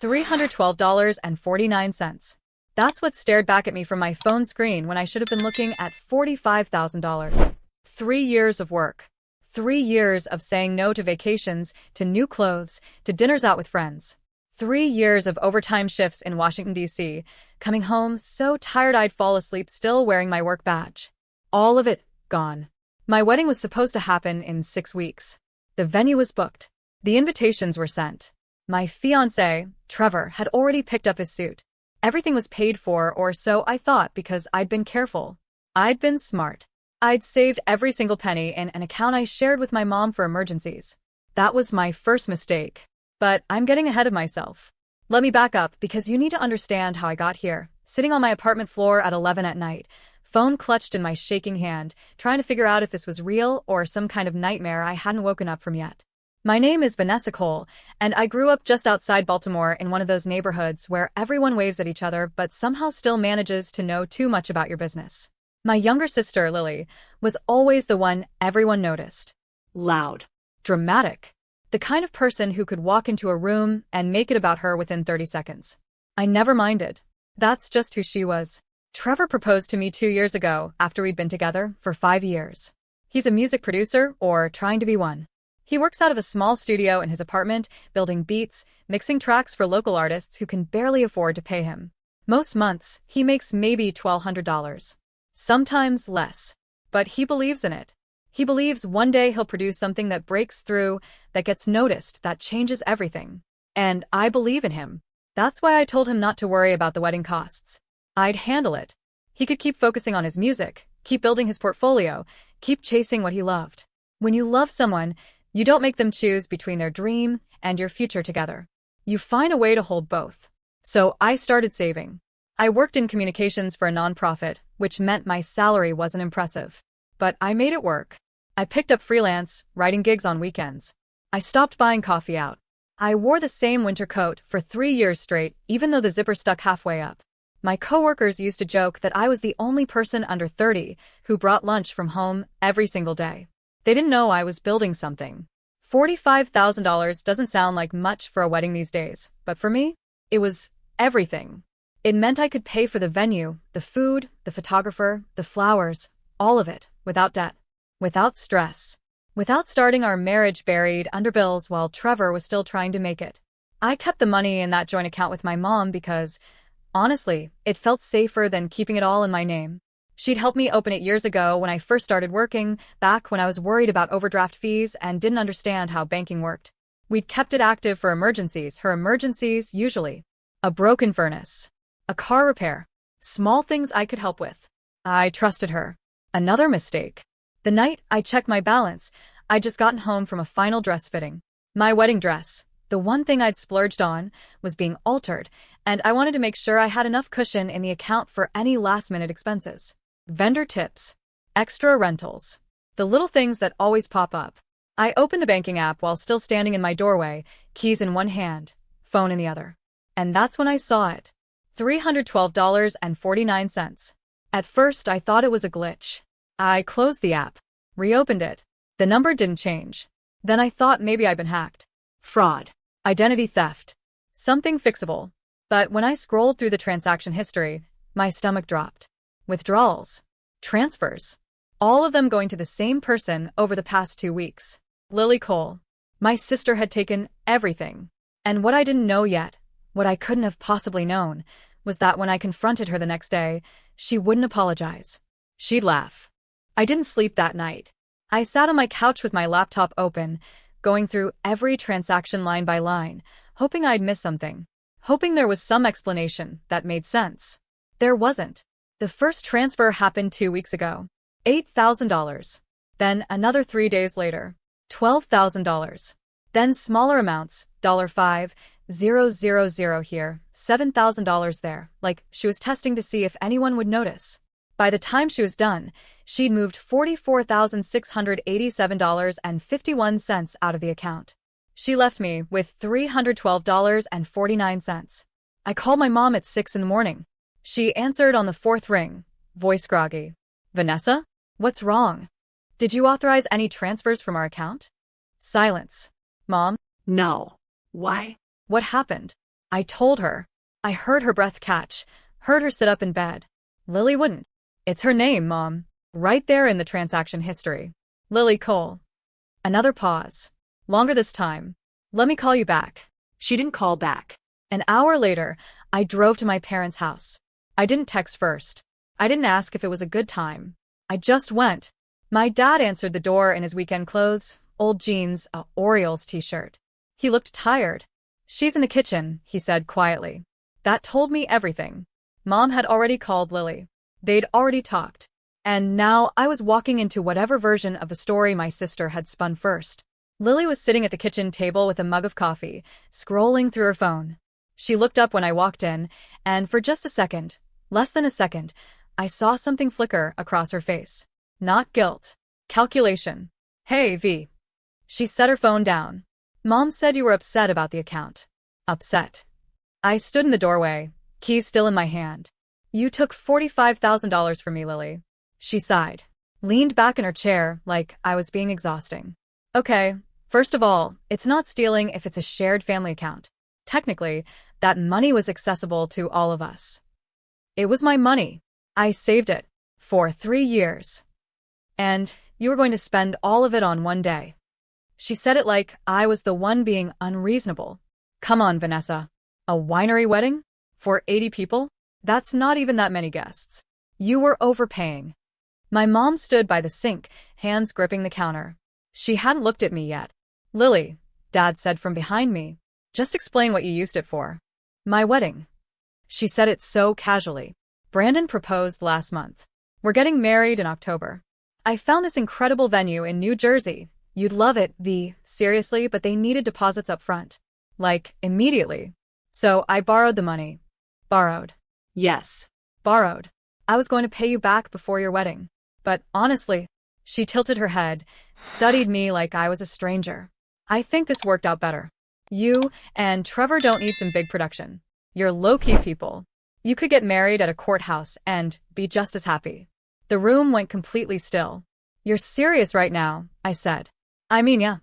$312.49. That's what stared back at me from my phone screen when I should have been looking at $45,000. 3 years of work. 3 years of saying no to vacations, to new clothes, to dinners out with friends. 3 years of overtime shifts in Washington, D.C., coming home so tired I'd fall asleep still wearing my work badge. All of it gone. My wedding was supposed to happen in 6 weeks. The venue was booked. The invitations were sent. My fiancé, Trevor, had already picked up his suit. Everything was paid for, or so I thought, because I'd been careful. I'd been smart. I'd saved every single penny in an account I shared with my mom for emergencies. That was my first mistake. But I'm getting ahead of myself. Let me back up, because you need to understand how I got here. Sitting on my apartment floor at 11 at night, phone clutched in my shaking hand, trying to figure out if this was real or some kind of nightmare I hadn't woken up from yet. My name is Vanessa Cole, and I grew up just outside Baltimore in one of those neighborhoods where everyone waves at each other but somehow still manages to know too much about your business. My younger sister, Lily, was always the one everyone noticed. Loud. Dramatic. The kind of person who could walk into a room and make it about her within 30 seconds. I never minded. That's just who she was. Trevor proposed to me 2 years ago after we'd been together for 5 years. He's a music producer, or trying to be one. He works out of a small studio in his apartment, building beats, mixing tracks for local artists who can barely afford to pay him. Most months, he makes maybe $1,200. Sometimes less. But he believes in it. He believes one day he'll produce something that breaks through, that gets noticed, that changes everything. And I believe in him. That's why I told him not to worry about the wedding costs. I'd handle it. He could keep focusing on his music, keep building his portfolio, keep chasing what he loved. When you love someone, you don't make them choose between their dream and your future together. You find a way to hold both. So I started saving. I worked in communications for a nonprofit, which meant my salary wasn't impressive. But I made it work. I picked up freelance, writing gigs on weekends. I stopped buying coffee out. I wore the same winter coat for 3 years straight, even though the zipper stuck halfway up. My coworkers used to joke that I was the only person under 30 who brought lunch from home every single day. They didn't know I was building something. $45,000 doesn't sound like much for a wedding these days, but for me, it was everything. It meant I could pay for the venue, the food, the photographer, the flowers, all of it, without debt, without stress, without starting our marriage buried under bills while Trevor was still trying to make it. I kept the money in that joint account with my mom because, honestly, it felt safer than keeping it all in my name. She'd helped me open it years ago when I first started working, back when I was worried about overdraft fees and didn't understand how banking worked. We'd kept it active for emergencies, her emergencies usually. A broken furnace. A car repair. Small things I could help with. I trusted her. Another mistake. The night I checked my balance, I'd just gotten home from a final dress fitting. My wedding dress, the one thing I'd splurged on, was being altered, and I wanted to make sure I had enough cushion in the account for any last-minute expenses. Vendor tips. Extra rentals. The little things that always pop up. I opened the banking app while still standing in my doorway, keys in one hand, phone in the other. And that's when I saw it. $312.49. At first, I thought it was a glitch. I closed the app, reopened it. The number didn't change. Then I thought maybe I'd been hacked. Fraud. Identity theft. Something fixable. But when I scrolled through the transaction history, my stomach dropped. Withdrawals. Transfers. All of them going to the same person over the past 2 weeks. Lily Cole. My sister had taken everything. And what I didn't know yet, what I couldn't have possibly known, was that when I confronted her the next day, she wouldn't apologize. She'd laugh. I didn't sleep that night. I sat on my couch with my laptop open, going through every transaction line by line, hoping I'd miss something. Hoping there was some explanation that made sense. There wasn't. The first transfer happened 2 weeks ago. $8,000. Then another 3 days later. $12,000. Then smaller amounts, $5,000 here, $7,000 there, like she was testing to see if anyone would notice. By the time she was done, she'd moved $44,687.51 out of the account. She left me with $312.49. I called my mom at 6 in the morning. She answered on the 4th ring, voice groggy. Vanessa? What's wrong? Did you authorize any transfers from our account? Silence. Mom? No. Why? What happened? I told her. I heard her breath catch, heard her sit up in bed. Lily wouldn't. It's her name, Mom. Right there in the transaction history. Lily Cole. Another pause. Longer this time. Let me call you back. She didn't call back. An hour later, I drove to my parents' house. I didn't text first. I didn't ask if it was a good time. I just went. My dad answered the door in his weekend clothes, old jeans, a Orioles t-shirt. He looked tired. She's in the kitchen, he said quietly. That told me everything. Mom had already called Lily. They'd already talked. And now I was walking into whatever version of the story my sister had spun first. Lily was sitting at the kitchen table with a mug of coffee, scrolling through her phone. She looked up when I walked in, and for just a second, less than a second, I saw something flicker across her face. Not guilt. Calculation. Hey, V. She set her phone down. Mom said you were upset about the account. Upset. I stood in the doorway, keys still in my hand. You took $45,000 from me, Lily. She sighed, leaned back in her chair like I was being exhausting. Okay, first of all, it's not stealing if it's a shared family account. Technically, that money was accessible to all of us. It was my money. I saved it for 3 years. And you were going to spend all of it on one day. She said it like I was the one being unreasonable. Come on, Vanessa. A winery wedding? For 80 people? That's not even that many guests. You were overpaying. My mom stood by the sink, hands gripping the counter. She hadn't looked at me yet. Lily, Dad said from behind me, just explain what you used it for. My wedding. She said it so casually. Brandon proposed last month. We're getting married in October. I found this incredible venue in New Jersey. You'd love it, V. Seriously, but they needed deposits up front. Like, immediately. So I borrowed the money. Borrowed. Yes. Borrowed. I was going to pay you back before your wedding. But honestly, she tilted her head, studied me like I was a stranger. I think this worked out better. You and Trevor don't need some big production. You're low-key people. You could get married at a courthouse and be just as happy. The room went completely still. You're serious right now, I said. I mean, yeah.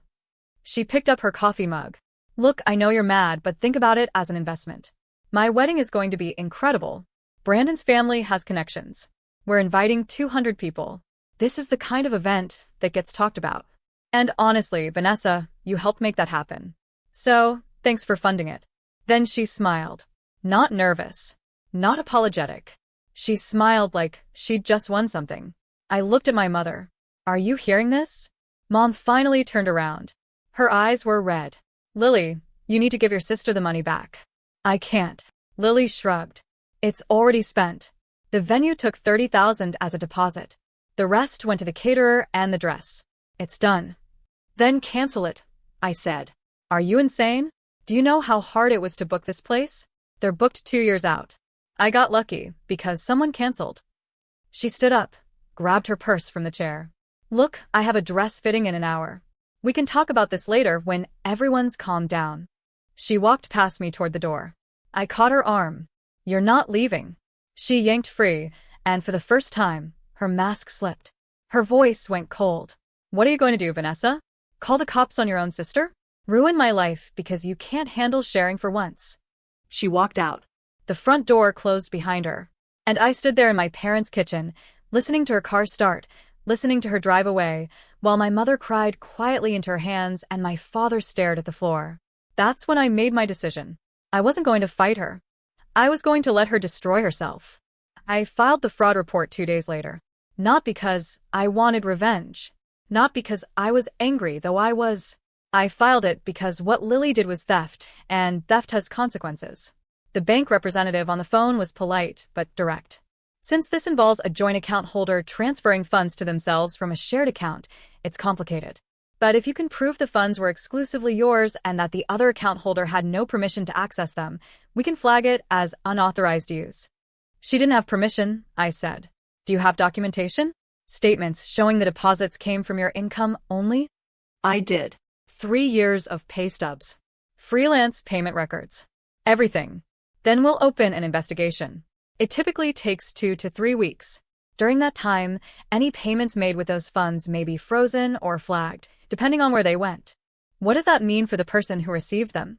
She picked up her coffee mug. Look, I know you're mad, but think about it as an investment. My wedding is going to be incredible. Brandon's family has connections. We're inviting 200 people. This is the kind of event that gets talked about. And honestly, Vanessa, you helped make that happen. So, thanks for funding it. Then she smiled. Not nervous. Not apologetic. She smiled like she'd just won something. I looked at my mother. Are you hearing this? Mom finally turned around. Her eyes were red. Lily, you need to give your sister the money back. I can't. Lily shrugged. It's already spent. The venue took $30,000 as a deposit. The rest went to the caterer and the dress. It's done. Then cancel it, I said. Are you insane? Do you know how hard it was to book this place? They're booked 2 years out. I got lucky because someone canceled. She stood up, grabbed her purse from the chair. Look, I have a dress fitting in an hour. We can talk about this later when everyone's calmed down. She walked past me toward the door. I caught her arm. You're not leaving. She yanked free, and for the first time, her mask slipped. Her voice went cold. What are you going to do, Vanessa? Call the cops on your own sister? Ruin my life because you can't handle sharing for once. She walked out. The front door closed behind her, and I stood there in my parents' kitchen, listening to her car start, listening to her drive away, while my mother cried quietly into her hands and my father stared at the floor. That's when I made my decision. I wasn't going to fight her. I was going to let her destroy herself. I filed the fraud report 2 days later. Not because I wanted revenge. Not because I was angry, though I was. I filed it because what Lily did was theft, and theft has consequences. The bank representative on the phone was polite, but direct. Since this involves a joint account holder transferring funds to themselves from a shared account, it's complicated. But if you can prove the funds were exclusively yours and that the other account holder had no permission to access them, we can flag it as unauthorized use. She didn't have permission, I said. Do you have documentation? Statements showing the deposits came from your income only? I did. 3 years of pay stubs. Freelance payment records. Everything. Then we'll open an investigation. It typically takes 2 to 3 weeks. During that time, any payments made with those funds may be frozen or flagged, depending on where they went. What does that mean for the person who received them?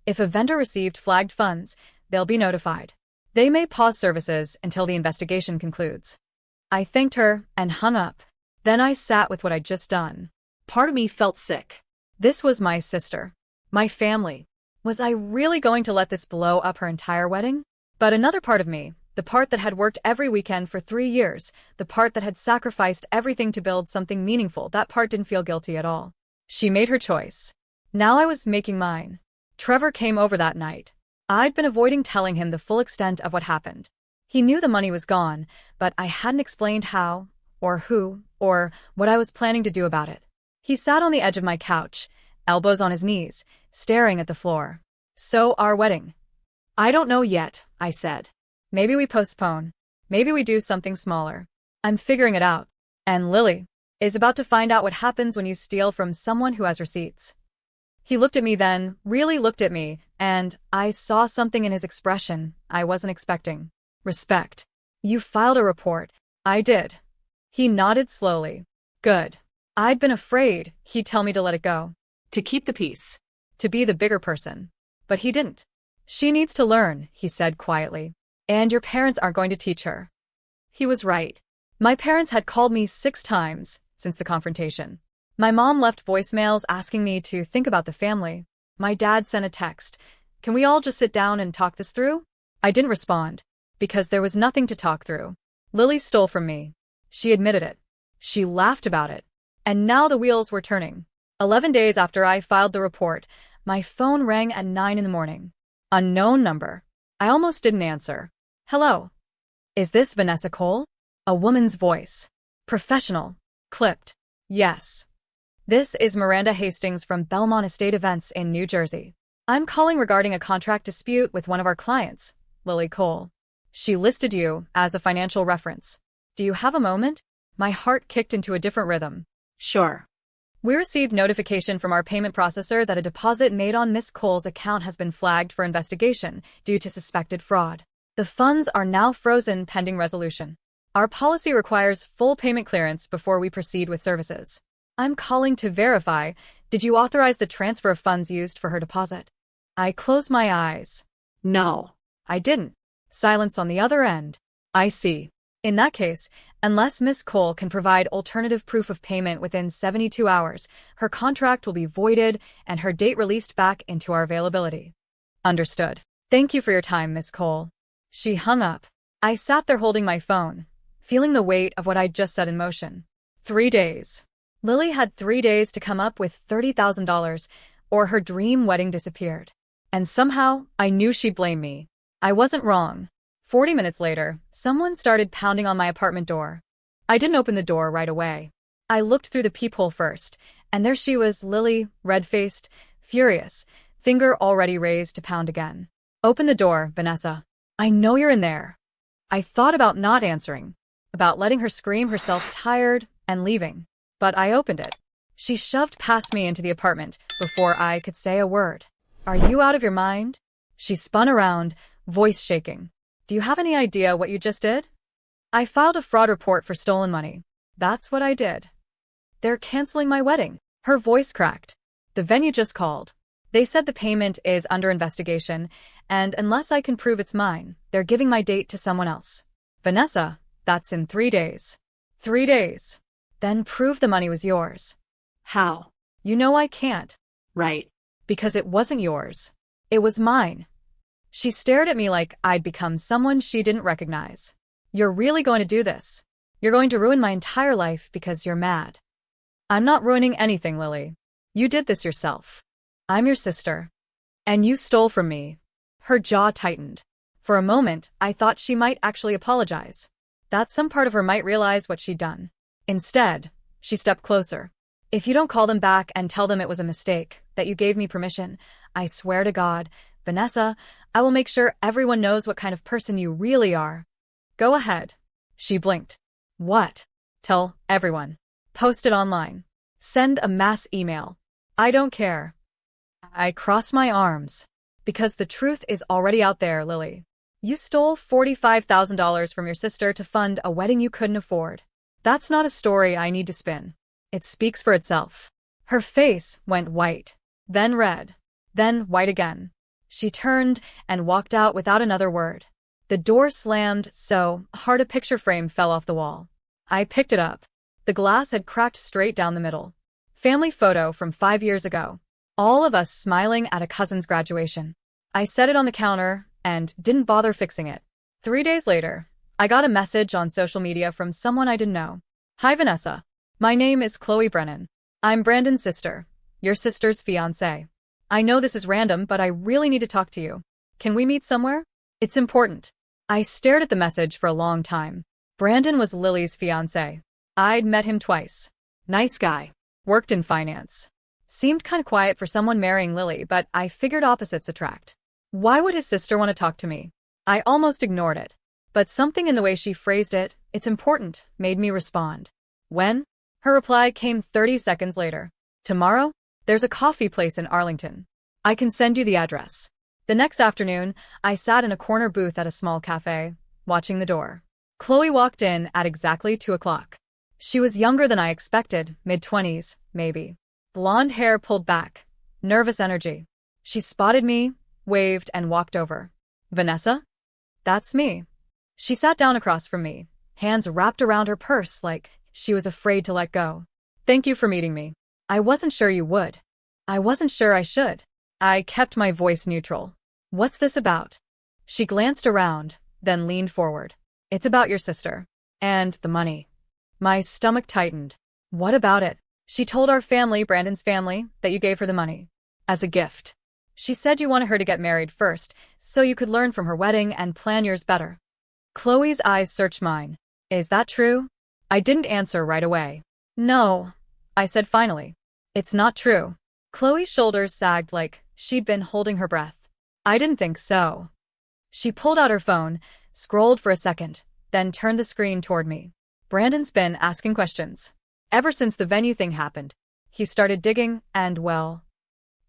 If a vendor received flagged funds, they'll be notified. They may pause services until the investigation concludes. I thanked her and hung up. Then I sat with what I'd just done. Part of me felt sick. This was my sister. My family. Was I really going to let this blow up her entire wedding? But another part of me, the part that had worked every weekend for 3 years, the part that had sacrificed everything to build something meaningful, that part didn't feel guilty at all. She made her choice. Now I was making mine. Trevor came over that night. I'd been avoiding telling him the full extent of what happened. He knew the money was gone, but I hadn't explained how, or who, or what I was planning to do about it. He sat on the edge of my couch, elbows on his knees, staring at the floor. So, our wedding. I don't know yet, I said. Maybe we postpone. Maybe we do something smaller. I'm figuring it out. And Lily is about to find out what happens when you steal from someone who has receipts. He looked at me then, really looked at me, and I saw something in his expression I wasn't expecting. Respect. You filed a report. I did. He nodded slowly. Good. I'd been afraid he'd tell me to let it go. To keep the peace. To be the bigger person. But he didn't. She needs to learn, he said quietly. And your parents aren't going to teach her. He was right. My parents had called me 6 times since the confrontation. My mom left voicemails asking me to think about the family. My dad sent a text. Can we all just sit down and talk this through? I didn't respond, because there was nothing to talk through. Lily stole from me. She admitted it. She laughed about it. And now the wheels were turning. 11 days after I filed the report, my phone rang at 9 in the morning. Unknown number. I almost didn't answer. Hello. Is this Vanessa Cole? A woman's voice. Professional. Clipped. Yes. This is Miranda Hastings from Belmont Estate Events in New Jersey. I'm calling regarding a contract dispute with one of our clients, Lily Cole. She listed you as a financial reference. Do you have a moment? My heart kicked into a different rhythm. Sure. We received notification from our payment processor that a deposit made on Miss Cole's account has been flagged for investigation due to suspected fraud. The funds are now frozen pending resolution. Our policy requires full payment clearance before we proceed with services. I'm calling to verify, did you authorize the transfer of funds used for her deposit? I closed my eyes. No. I didn't. Silence on the other end. I see. In that case, unless Miss Cole can provide alternative proof of payment within 72 hours, her contract will be voided and her date released back into our availability. Understood. Thank you for your time, Miss Cole. She hung up. I sat there holding my phone, feeling the weight of what I'd just set in motion. 3 days. Lily had 3 days to come up with $30,000, or her dream wedding disappeared. And somehow, I knew she'd blame me. I wasn't wrong. 40 minutes later, someone started pounding on my apartment door. I didn't open the door right away. I looked through the peephole first, and there she was, Lily, red-faced, furious, finger already raised to pound again. Open the door, Vanessa. I know you're in there. I thought about not answering, about letting her scream herself tired and leaving. But I opened it. She shoved past me into the apartment before I could say a word. Are you out of your mind? She spun around, voice shaking. Do you have any idea what you just did? I filed a fraud report for stolen money. That's what I did. They're canceling my wedding. Her voice cracked. The venue just called. They said the payment is under investigation, and unless I can prove it's mine, they're giving my date to someone else. Vanessa, that's in 3 days. 3 days. Then prove the money was yours. How? You know I can't. Right. Because it wasn't yours. It was mine. She stared at me like I'd become someone she didn't recognize. You're really going to do this? You're going to ruin my entire life because you're mad. I'm not ruining anything, Lily. You did this yourself. I'm your sister. And you stole from me. Her jaw tightened. For a moment, I thought she might actually apologize. That some part of her might realize what she'd done. Instead, she stepped closer. If you don't call them back and tell them it was a mistake, that you gave me permission, I swear to God, Vanessa, I will make sure everyone knows what kind of person you really are. Go ahead. She blinked. What? Tell everyone. Post it online. Send a mass email. I don't care. I cross my arms. Because the truth is already out there, Lily. You stole $45,000 from your sister to fund a wedding you couldn't afford. That's not a story I need to spin. It speaks for itself. Her face went white, then red, then white again. She turned and walked out without another word. The door slammed so hard a picture frame fell off the wall. I picked it up. The glass had cracked straight down the middle. Family photo from 5 years ago. All of us smiling at a cousin's graduation. I set it on the counter and didn't bother fixing it. 3 days later, I got a message on social media from someone I didn't know. Hi Vanessa. My name is Chloe Brennan. I'm Brandon's sister, your sister's fiancé. I know this is random, but I really need to talk to you. Can we meet somewhere? It's important. I stared at the message for a long time. Brandon was Lily's fiancé. I'd met him twice. Nice guy. Worked in finance. Seemed kind of quiet for someone marrying Lily, but I figured opposites attract. Why would his sister want to talk to me? I almost ignored it. But something in the way she phrased it, "It's important," made me respond. When? Her reply came 30 seconds later. Tomorrow? There's a coffee place in Arlington. I can send you the address. The next afternoon, I sat in a corner booth at a small cafe, watching the door. Chloe walked in at exactly 2 o'clock. She was younger than I expected, mid-20s, maybe. Blonde hair pulled back. Nervous energy. She spotted me, waved, and walked over. Vanessa? That's me. She sat down across from me, hands wrapped around her purse like she was afraid to let go. Thank you for meeting me. I wasn't sure you would. I wasn't sure I should. I kept my voice neutral. What's this about? She glanced around, then leaned forward. It's about your sister. And the money. My stomach tightened. What about it? She told our family, Brandon's family, that you gave her the money. As a gift. She said you wanted her to get married first, so you could learn from her wedding and plan yours better. Chloe's eyes searched mine. Is that true? I didn't answer right away. No, I said finally. It's not true. Chloe's shoulders sagged like she'd been holding her breath. I didn't think so. She pulled out her phone, scrolled for a second, then turned the screen toward me. Brandon's been asking questions. Ever since the venue thing happened. He started digging, and well.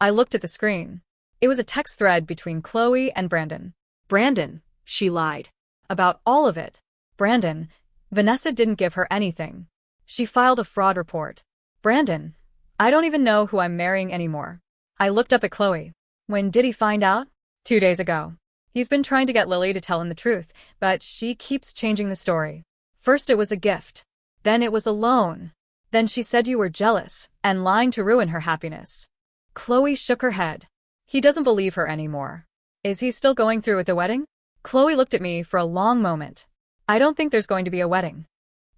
I looked at the screen. It was a text thread between Chloe and Brandon. Brandon, she lied. About all of it. Brandon, Vanessa didn't give her anything. She filed a fraud report. Brandon, I don't even know who I'm marrying anymore. I looked up at Chloe. When did he find out? 2 days ago. He's been trying to get Lily to tell him the truth, but she keeps changing the story. First it was a gift. Then it was a loan. Then she said you were jealous and lying to ruin her happiness. Chloe shook her head. He doesn't believe her anymore. Is he still going through with the wedding? Chloe looked at me for a long moment. I don't think there's going to be a wedding.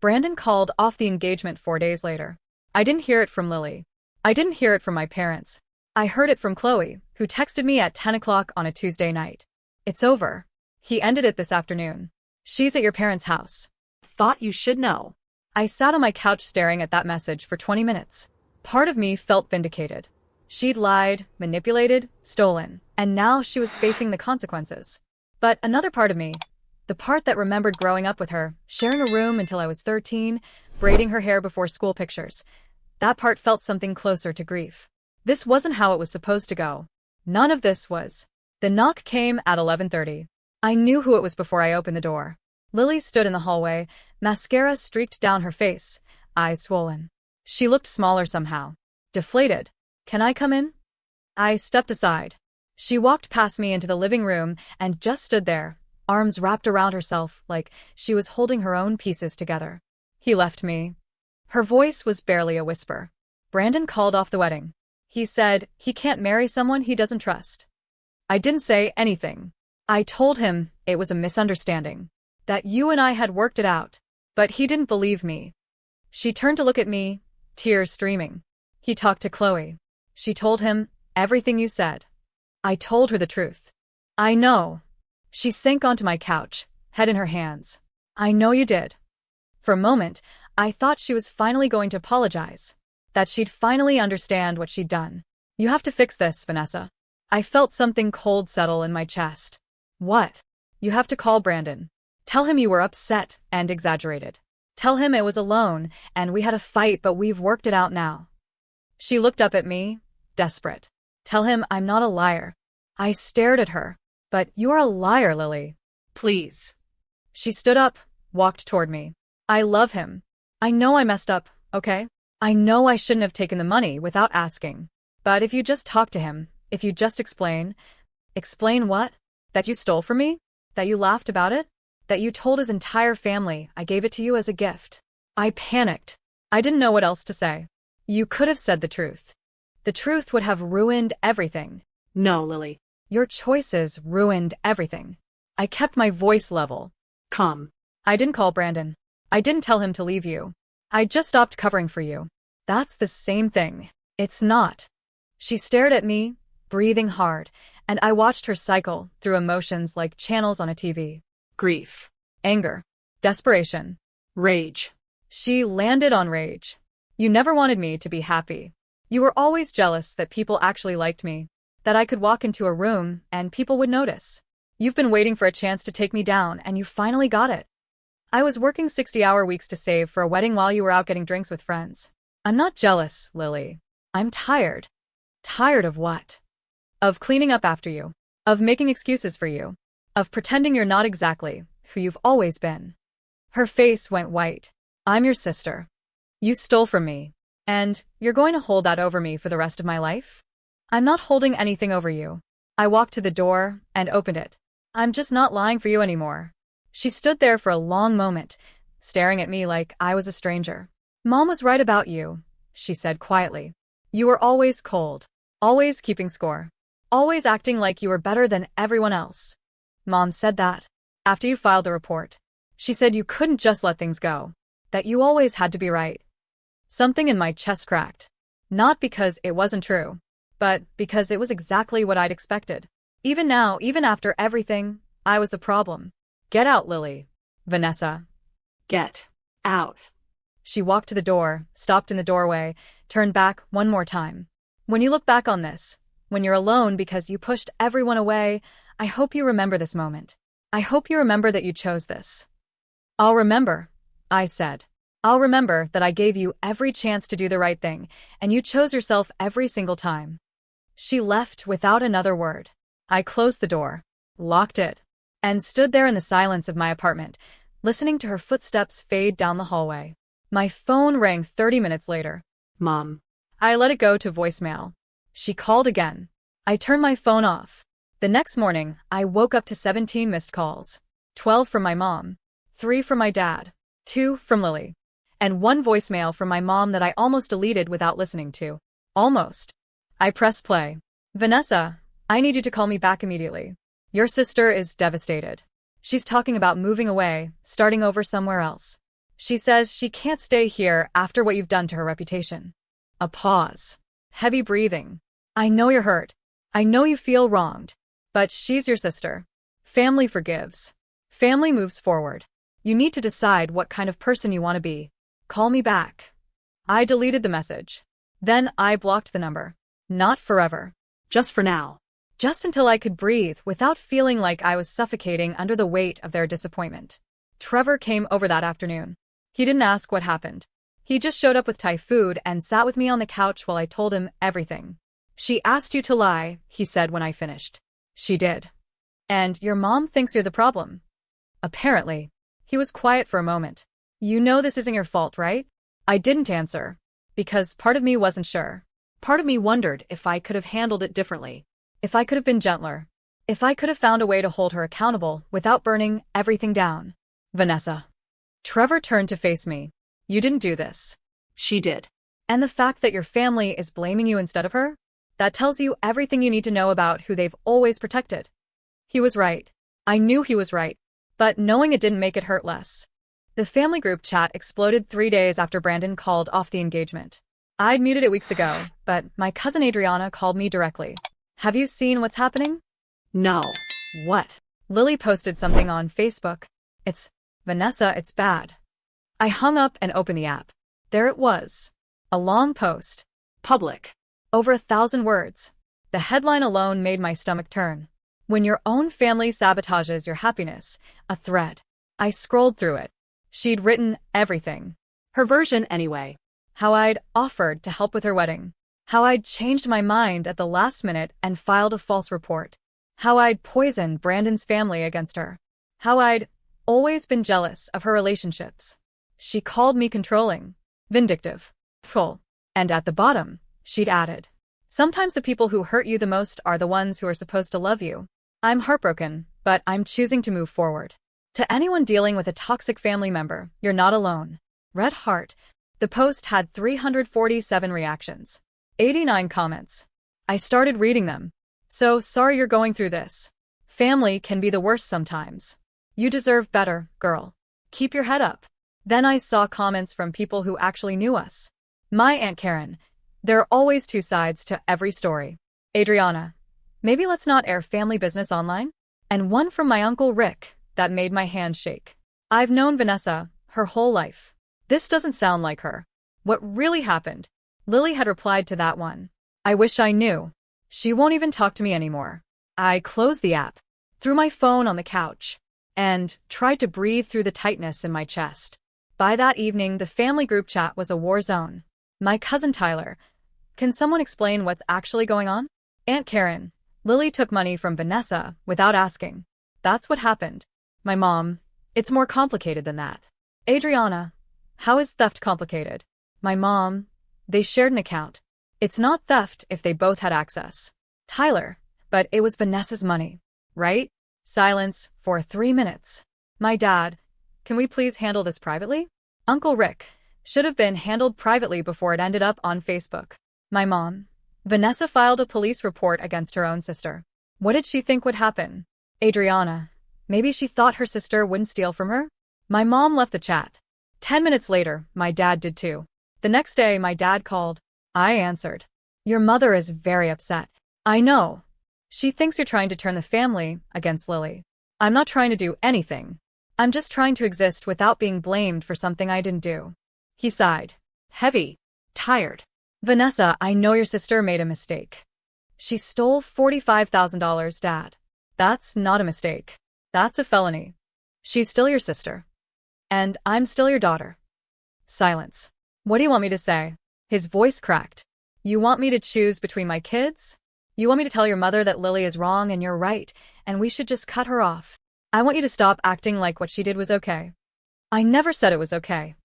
Brandon called off the engagement 4 days later. I didn't hear it from Lily. I didn't hear it from my parents. I heard it from Chloe, who texted me at 10 o'clock on a Tuesday night. It's over. He ended it this afternoon. She's at your parents' house. Thought you should know. I sat on my couch staring at that message for 20 minutes. Part of me felt vindicated. She'd lied, manipulated, stolen, and now she was facing the consequences. But another part of me, the part that remembered growing up with her, sharing a room until I was 13, braiding her hair before school pictures, that part felt something closer to grief. This wasn't how it was supposed to go. None of this was. The knock came at 11:30. I knew who it was before I opened the door. Lily stood in the hallway, mascara streaked down her face, eyes swollen. She looked smaller somehow. Deflated. Can I come in? I stepped aside. She walked past me into the living room and just stood there, arms wrapped around herself like she was holding her own pieces together. He left me. Her voice was barely a whisper. Brandon called off the wedding. He said he can't marry someone he doesn't trust. I didn't say anything. I told him it was a misunderstanding, that you and I had worked it out, but he didn't believe me. She turned to look at me, tears streaming. He talked to Chloe. She told him everything you said. I told her the truth. I know. She sank onto my couch, head in her hands. I know you did. For a moment, I thought she was finally going to apologize, that she'd finally understand what she'd done. You have to fix this, Vanessa. I felt something cold settle in my chest. What? You have to call Brandon. Tell him you were upset and exaggerated. Tell him it was a loan and we had a fight, but we've worked it out now. She looked up at me, desperate. Tell him I'm not a liar. I stared at her. But you're a liar, Lily. Please. She stood up, walked toward me. I love him. I know I messed up, okay? I know I shouldn't have taken the money without asking. But if you just talk to him, if you just explain, Explain what? That you stole from me? That you laughed about it? That you told his entire family I gave it to you as a gift? I panicked. I didn't know what else to say. You could have said the truth. The truth would have ruined everything. No, Lily. Your choices ruined everything. I kept my voice level. Come. I didn't call Brandon. I didn't tell him to leave you. I just stopped covering for you. That's the same thing. It's not. She stared at me, breathing hard, and I watched her cycle through emotions like channels on a TV. Grief. Anger. Desperation. Rage. She landed on rage. You never wanted me to be happy. You were always jealous that people actually liked me, that I could walk into a room and people would notice. You've been waiting for a chance to take me down, and you finally got it. I was working 60-hour weeks to save for a wedding while you were out getting drinks with friends. I'm not jealous, Lily. I'm tired. Tired of what? Of cleaning up after you. Of making excuses for you. Of pretending you're not exactly who you've always been. Her face went white. I'm your sister. You stole from me. And you're going to hold that over me for the rest of my life? I'm not holding anything over you. I walked to the door and opened it. I'm just not lying for you anymore. She stood there for a long moment, staring at me like I was a stranger. Mom was right about you, she said quietly. You were always cold, always keeping score, always acting like you were better than everyone else. Mom said that after you filed the report. She said you couldn't just let things go, that you always had to be right. Something in my chest cracked. Not because it wasn't true, but because it was exactly what I'd expected. Even now, even after everything, I was the problem. Get out, Lily. Vanessa. Get out. She walked to the door, stopped in the doorway, turned back one more time. When you look back on this, when you're alone because you pushed everyone away, I hope you remember this moment. I hope you remember that you chose this. I'll remember, I said. I'll remember that I gave you every chance to do the right thing, and you chose yourself every single time. She left without another word. I closed the door, locked it, and stood there in the silence of my apartment, listening to her footsteps fade down the hallway. My phone rang 30 minutes later. Mom. I let it go to voicemail. She called again. I turned my phone off. The next morning, I woke up to 17 missed calls. 12 from my mom, 3 from my dad, 2 from Lily, and 1 voicemail from my mom that I almost deleted without listening to. Almost. I pressed play. Vanessa, I need you to call me back immediately. Your sister is devastated. She's talking about moving away, starting over somewhere else. She says she can't stay here after what you've done to her reputation. A pause. Heavy breathing. I know you're hurt. I know you feel wronged. But she's your sister. Family forgives. Family moves forward. You need to decide what kind of person you want to be. Call me back. I deleted the message. Then I blocked the number. Not forever. Just for now. Just until I could breathe without feeling like I was suffocating under the weight of their disappointment. Trevor came over that afternoon. He didn't ask what happened. He just showed up with Thai food and sat with me on the couch while I told him everything. She asked you to lie, he said when I finished. She did. And your mom thinks you're the problem. Apparently. He was quiet for a moment. You know this isn't your fault, right? I didn't answer. Because part of me wasn't sure. Part of me wondered if I could have handled it differently. If I could have been gentler. If I could have found a way to hold her accountable without burning everything down. Vanessa. Trevor turned to face me. You didn't do this. She did. And the fact that your family is blaming you instead of her? That tells you everything you need to know about who they've always protected. He was right. I knew he was right. But knowing it didn't make it hurt less. The family group chat exploded 3 days after Brandon called off the engagement. I'd muted it weeks ago, but my cousin Adriana called me directly. Have you seen what's happening? No. What? Lily posted something on Facebook. It's, Vanessa, it's bad. I hung up and opened the app. There it was. A long post. Public. Over 1,000 words. The headline alone made my stomach turn. When your own family sabotages your happiness, a thread. I scrolled through it. She'd written everything. Her version anyway. How I'd offered to help with her wedding. How I'd changed my mind at the last minute and filed a false report. How I'd poisoned Brandon's family against her. How I'd always been jealous of her relationships. She called me controlling, vindictive, full. And at the bottom, she'd added, Sometimes the people who hurt you the most are the ones who are supposed to love you. I'm heartbroken, but I'm choosing to move forward. To anyone dealing with a toxic family member, you're not alone. Red heart. The post had 347 reactions, 89 comments. I started reading them. So sorry you're going through this. Family can be the worst sometimes. You deserve better, girl. Keep your head up. Then I saw comments from people who actually knew us. My Aunt Karen. There are always two sides to every story. Adriana. Maybe let's not air family business online? And one from my Uncle Rick that made my hand shake. I've known Vanessa her whole life. This doesn't sound like her. What really happened? Lily had replied to that one. I wish I knew. She won't even talk to me anymore. I closed the app, threw my phone on the couch, and tried to breathe through the tightness in my chest. By that evening, the family group chat was a war zone. My cousin Tyler. Can someone explain what's actually going on? Aunt Karen. Lily took money from Vanessa without asking. That's what happened. My mom. It's more complicated than that. Adriana. How is theft complicated? My mom. They shared an account. It's not theft if they both had access. Tyler. But it was Vanessa's money, right? Silence for 3 minutes. My dad. Can we please handle this privately? Uncle Rick. Should have been handled privately before it ended up on Facebook. My mom. Vanessa filed a police report against her own sister. What did she think would happen? Adriana. Maybe she thought her sister wouldn't steal from her? My mom left the chat. 10 minutes later, my dad did too. The next day, my dad called. I answered. Your mother is very upset. I know. She thinks you're trying to turn the family against Lily. I'm not trying to do anything. I'm just trying to exist without being blamed for something I didn't do. He sighed. Heavy. Tired. Vanessa, I know your sister made a mistake. She stole $45,000, Dad. That's not a mistake. That's a felony. She's still your sister. And I'm still your daughter. Silence. What do you want me to say? His voice cracked. You want me to choose between my kids? You want me to tell your mother that Lily is wrong and you're right, and we should just cut her off? I want you to stop acting like what she did was okay. I never said it was okay.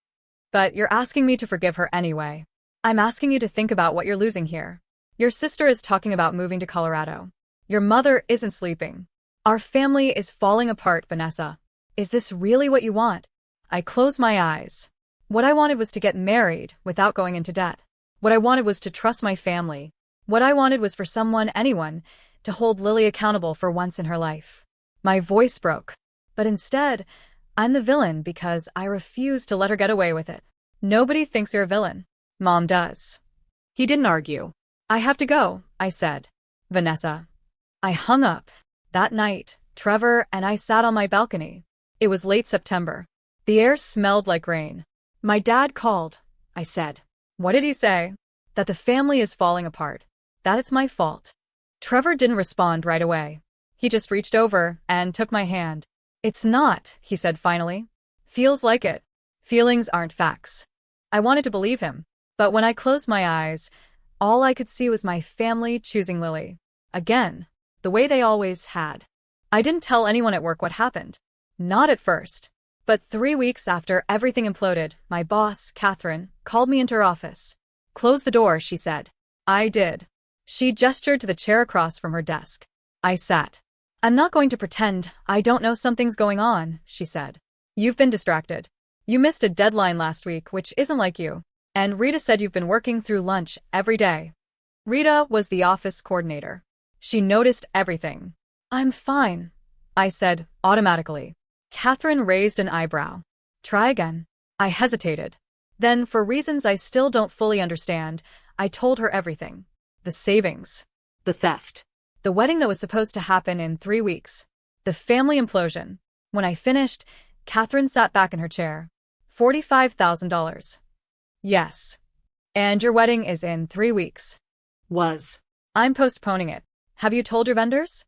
But you're asking me to forgive her anyway. I'm asking you to think about what you're losing here. Your sister is talking about moving to Colorado. Your mother isn't sleeping. Our family is falling apart, Vanessa. Is this really what you want? I closed my eyes. What I wanted was to get married without going into debt. What I wanted was to trust my family. What I wanted was for someone, anyone, to hold Lily accountable for once in her life. My voice broke. But instead, I'm the villain because I refuse to let her get away with it. Nobody thinks you're a villain. Mom does. He didn't argue. I have to go, I said. Vanessa. I hung up. That night, Trevor and I sat on my balcony. It was late September. The air smelled like rain. My dad called, I said. What did he say? That the family is falling apart. That it's my fault. Trevor didn't respond right away. He just reached over and took my hand. It's not, he said finally. Feels like it. Feelings aren't facts. I wanted to believe him. But when I closed my eyes, all I could see was my family choosing Lily. Again, the way they always had. I didn't tell anyone at work what happened. Not at first. But 3 weeks after everything imploded, my boss, Catherine, called me into her office. Close the door, she said. I did. She gestured to the chair across from her desk. I sat. I'm not going to pretend I don't know something's going on, she said. You've been distracted. You missed a deadline last week, which isn't like you. And Rita said you've been working through lunch every day. Rita was the office coordinator. She noticed everything. I'm fine, I said automatically. Catherine raised an eyebrow. Try again. I hesitated. Then, for reasons I still don't fully understand, I told her everything. The savings. The theft. The wedding that was supposed to happen in 3 weeks. The family implosion. When I finished, Catherine sat back in her chair. $45,000. Yes. And your wedding is in 3 weeks. Was. I'm postponing it. Have you told your vendors?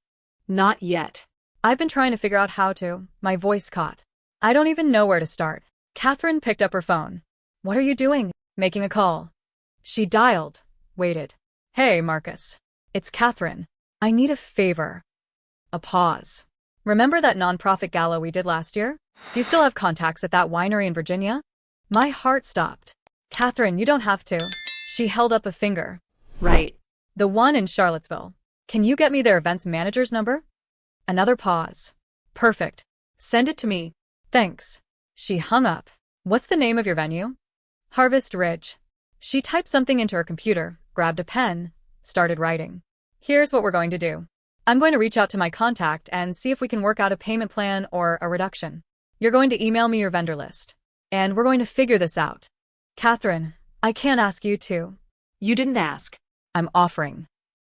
Not yet. I've been trying to figure out how to. My voice caught. I don't even know where to start. Catherine picked up her phone. What are you doing? Making a call. She dialed. Waited. Hey, Marcus. It's Catherine. I need a favor. A pause. Remember that nonprofit gala we did last year? Do you still have contacts at that winery in Virginia? My heart stopped. Catherine, you don't have to. She held up a finger. Right. The one in Charlottesville. Can you get me their events manager's number? Another pause. Perfect. Send it to me. Thanks. She hung up. What's the name of your venue? Harvest Ridge. She typed something into her computer, grabbed a pen, started writing. Here's what we're going to do. I'm going to reach out to my contact and see if we can work out a payment plan or a reduction. You're going to email me your vendor list. And we're going to figure this out. Catherine, I can't ask you to. You didn't ask. I'm offering.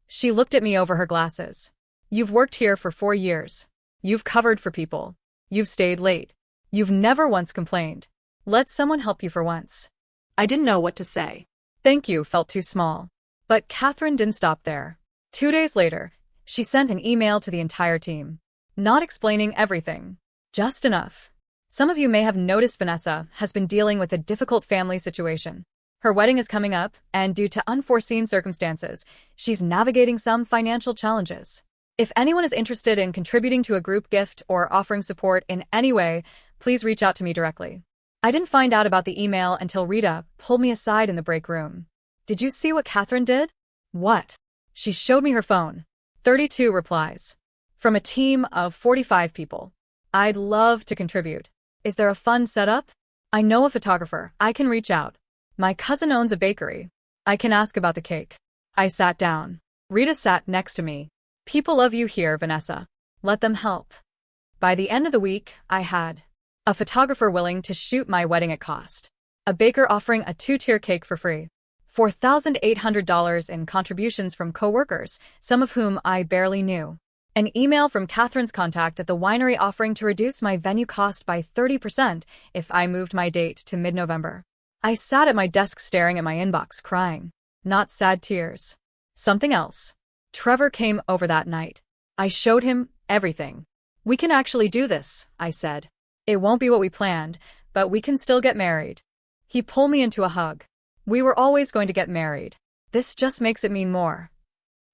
She looked at me over her glasses. You've worked here for 4 years. You've covered for people. You've stayed late. You've never once complained. Let someone help you for once. I didn't know what to say. Thank you felt too small. But Catherine didn't stop there. 2 days later, she sent an email to the entire team. Not explaining everything. Just enough. Some of you may have noticed Vanessa has been dealing with a difficult family situation. Her wedding is coming up, and due to unforeseen circumstances, she's navigating some financial challenges. If anyone is interested in contributing to a group gift or offering support in any way, please reach out to me directly. I didn't find out about the email until Rita pulled me aside in the break room. Did you see what Catherine did? What? She showed me her phone. 32 replies. From a team of 45 people. I'd love to contribute. Is there a fun setup? I know a photographer. I can reach out. My cousin owns a bakery. I can ask about the cake. I sat down. Rita sat next to me. People love you here, Vanessa. Let them help. By the end of the week, I had a photographer willing to shoot my wedding at cost. A baker offering a 2-tier cake for free. $4,800 in contributions from coworkers, some of whom I barely knew. An email from Catherine's contact at the winery offering to reduce my venue cost by 30% if I moved my date to mid-November. I sat at my desk staring at my inbox, crying. Not sad tears. Something else. Trevor came over that night. I showed him everything. We can actually do this, I said. It won't be what we planned, but we can still get married. He pulled me into a hug. We were always going to get married. This just makes it mean more.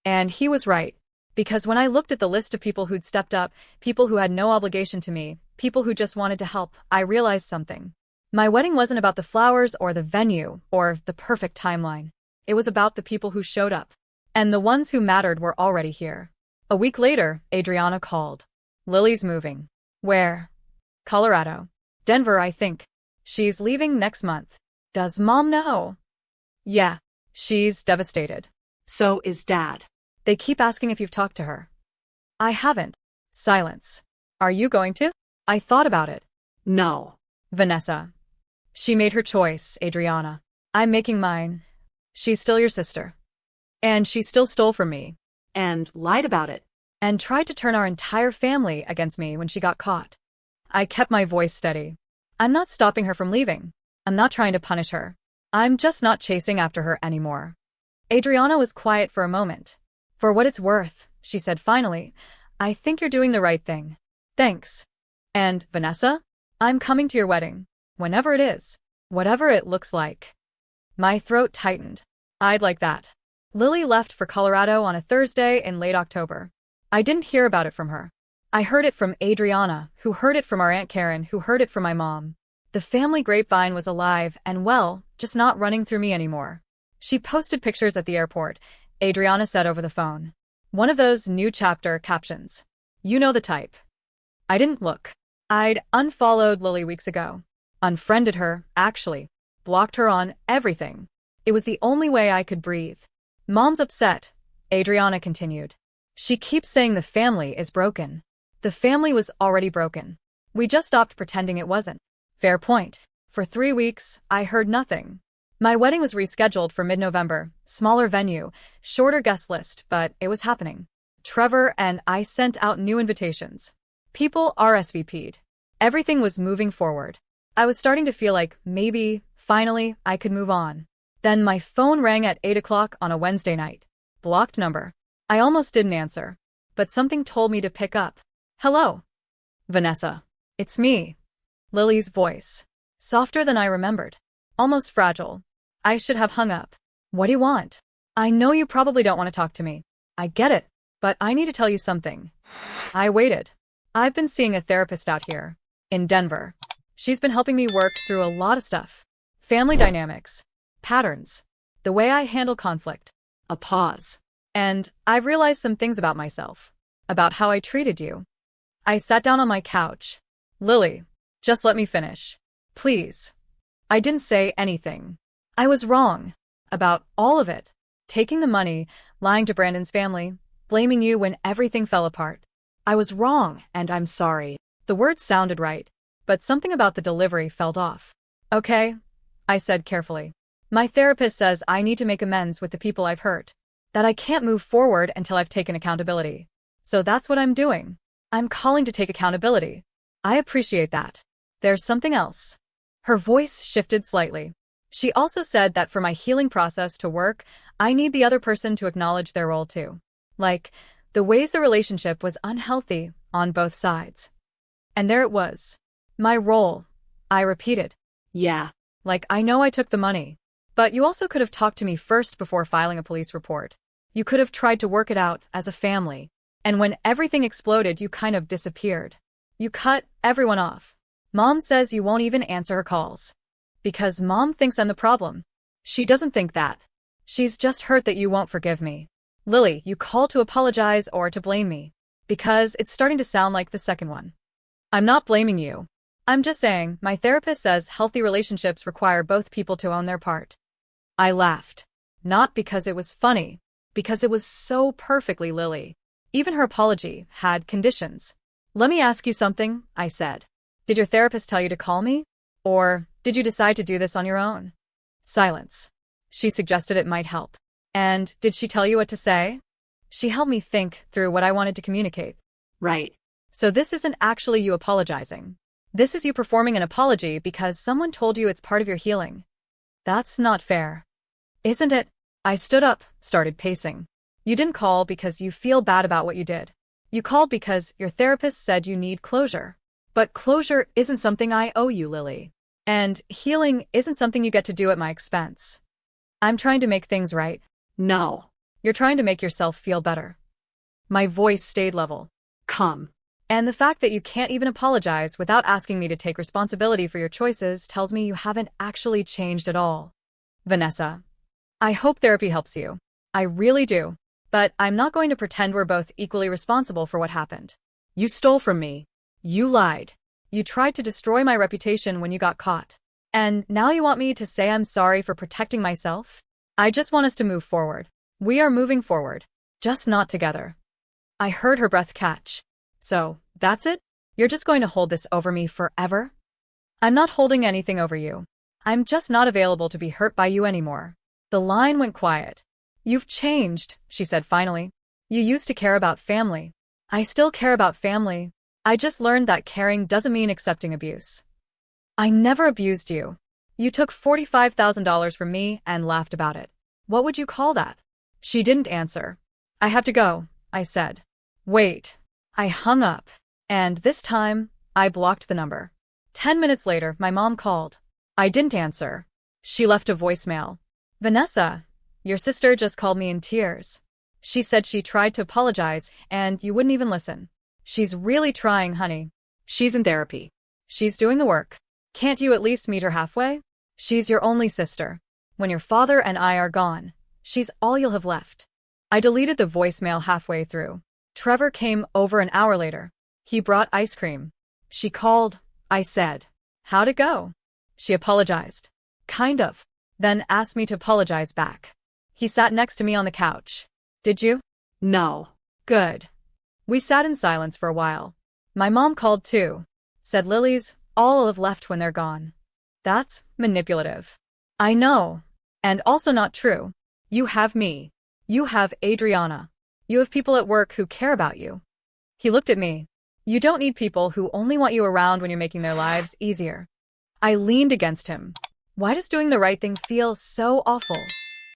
And he was right. Because when I looked at the list of people who'd stepped up, people who had no obligation to me, people who just wanted to help, I realized something. My wedding wasn't about the flowers or the venue or the perfect timeline. It was about the people who showed up. And the ones who mattered were already here. A week later, Adriana called. Lily's moving. Where? Colorado. Denver, I think. She's leaving next month. Does Mom know? Yeah. She's devastated. So is Dad. They keep asking if you've talked to her. I haven't. Silence. Are you going to? I thought about it. No. Vanessa. She made her choice, Adriana. I'm making mine. She's still your sister. And she still stole from me. And lied about it. And tried to turn our entire family against me when she got caught. I kept my voice steady. I'm not stopping her from leaving. I'm not trying to punish her. I'm just not chasing after her anymore. Adriana was quiet for a moment. For what it's worth, she said finally, I think you're doing the right thing. Thanks. And, Vanessa? I'm coming to your wedding. Whenever it is. Whatever it looks like. My throat tightened. I'd like that. Lily left for Colorado on a Thursday in late October. I didn't hear about it from her. I heard it from Adriana, who heard it from our Aunt Karen, who heard it from my mom. The family grapevine was alive and well, just not running through me anymore. She posted pictures at the airport, Adriana said over the phone. One of those new chapter captions. You know the type. I didn't look. I'd unfollowed Lily weeks ago. Unfriended her, actually. Blocked her on everything. It was the only way I could breathe. Mom's upset, Adriana continued. She keeps saying the family is broken. The family was already broken. We just stopped pretending it wasn't. Fair point. For 3 weeks, I heard nothing. My wedding was rescheduled for mid-November, smaller venue, shorter guest list, but it was happening. Trevor and I sent out new invitations. People RSVP'd. Everything was moving forward. I was starting to feel like maybe, finally, I could move on. Then my phone rang at 8 o'clock on a Wednesday night. Blocked number. I almost didn't answer. But something told me to pick up. Hello. Vanessa. It's me. Lily's voice. Softer than I remembered. Almost fragile. I should have hung up. What do you want? I know you probably don't want to talk to me. I get it. But I need to tell you something. I waited. I've been seeing a therapist out here. In Denver. She's been helping me work through a lot of stuff. Family dynamics. Patterns. The way I handle conflict. A pause. And I've realized some things about myself, about how I treated you. I sat down on my couch. Lily, just let me finish. Please. I didn't say anything. I was wrong. About all of it. Taking the money, lying to Brandon's family, blaming you when everything fell apart. I was wrong, and I'm sorry. The words sounded right, but something about the delivery felt off. Okay, I said carefully. My therapist says I need to make amends with the people I've hurt, that I can't move forward until I've taken accountability. So that's what I'm doing. I'm calling to take accountability. I appreciate that. There's something else. Her voice shifted slightly. She also said that for my healing process to work, I need the other person to acknowledge their role too. Like, the ways the relationship was unhealthy on both sides. And there it was. My role. I repeated. Yeah. Like, I know I took the money. But you also could have talked to me first before filing a police report. You could have tried to work it out as a family. And when everything exploded, you kind of disappeared. You cut everyone off. Mom says you won't even answer her calls. Because Mom thinks I'm the problem. She doesn't think that. She's just hurt that you won't forgive me. Lily, you call to apologize or to blame me. Because it's starting to sound like the second one. I'm not blaming you. I'm just saying, my therapist says healthy relationships require both people to own their part. I laughed. Not because it was funny. Because it was so perfectly Lily. Even her apology had conditions. Let me ask you something, I said. Did your therapist tell you to call me? Or did you decide to do this on your own? Silence. She suggested it might help. And did she tell you what to say? She helped me think through what I wanted to communicate. Right. So this isn't actually you apologizing. This is you performing an apology because someone told you it's part of your healing. That's not fair. Isn't it? I stood up, started pacing. You didn't call because you feel bad about what you did. You called because your therapist said you need closure. But closure isn't something I owe you, Lily. And healing isn't something you get to do at my expense. I'm trying to make things right. No. You're trying to make yourself feel better. My voice stayed level. Come. And the fact that you can't even apologize without asking me to take responsibility for your choices tells me you haven't actually changed at all. Vanessa. I hope therapy helps you. I really do. But I'm not going to pretend we're both equally responsible for what happened. You stole from me. You lied. You tried to destroy my reputation when you got caught. And now you want me to say I'm sorry for protecting myself? I just want us to move forward. We are moving forward. Just not together. I heard her breath catch. So, that's it? You're just going to hold this over me forever? I'm not holding anything over you. I'm just not available to be hurt by you anymore. The line went quiet. You've changed, she said finally. You used to care about family. I still care about family. I just learned that caring doesn't mean accepting abuse. I never abused you. You took $45,000 from me and laughed about it. What would you call that? She didn't answer. I have to go, I said. Wait. I hung up. And this time, I blocked the number. 10 minutes later, my mom called. I didn't answer. She left a voicemail. Vanessa, your sister just called me in tears. She said she tried to apologize, and you wouldn't even listen. She's really trying, honey. She's in therapy. She's doing the work. Can't you at least meet her halfway? She's your only sister. When your father and I are gone, she's all you'll have left. I deleted the voicemail halfway through. Trevor came over an hour later. He brought ice cream. She called. I said, how'd it go? She apologized. Kind of. Then asked me to apologize back. He sat next to me on the couch. Did you? No. Good. We sat in silence for a while. My mom called too. Said Lily's all will have left when they're gone. That's manipulative. I know. And also not true. You have me. You have Adriana. You have people at work who care about you. He looked at me. You don't need people who only want you around when you're making their lives easier. I leaned against him. Why does doing the right thing feel so awful?